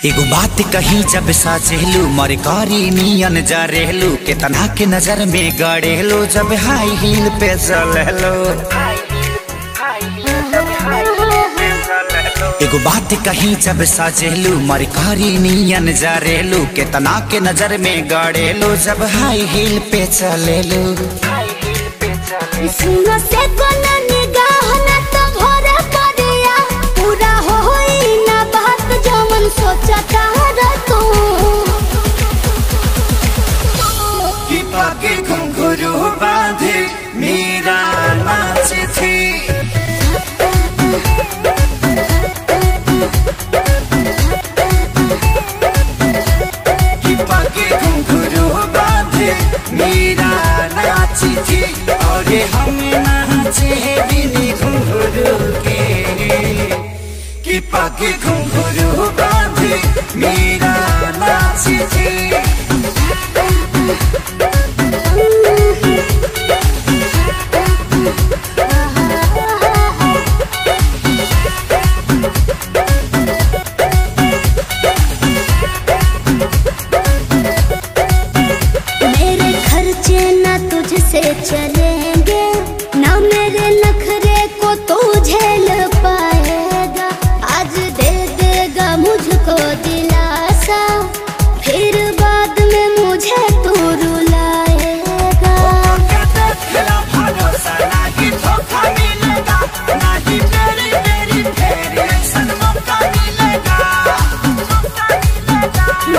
एगो बात कही जब साचेलू मर कारी नियन जा रेलू के तना के नजर में गड़ेलो जब हाई हील पे चलेलो। एगो बात कही जब साचेलू मर कारी नियन जा रेलू के तना के नजर में गड़ेलो जब हाई हील पे चलेलो। सुनो से कोना निगाह ना तो भोरे पड़िया पूरा होई ना बात जो मन सोचता रह तू कि पाके घुंघरू बांधे मेरा नाचे थी। कि पाके घुंघरू बांधे मेरा नाची थी और हम नाचे बिनी घुंघरू के। कि पाके घुंघरू बांधे मेरा नाची थी। मेरे खर्चे ना तुझसे चलेंगे ना मेरे नखरे को तू झेल पाएगा। आज दे देगा मुझको दिलासा फिर बाद में मुझे तू रुलाएगा।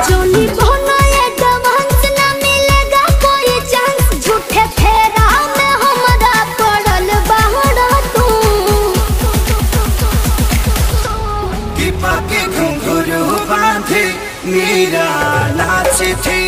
जोनी बोना ये डबांस ना मिलेगा कोई चांस झूठे फेरा में हमरा पड़ल बाहर तू। कि पाके घुंघरू बांधे मेरा नाचे थी।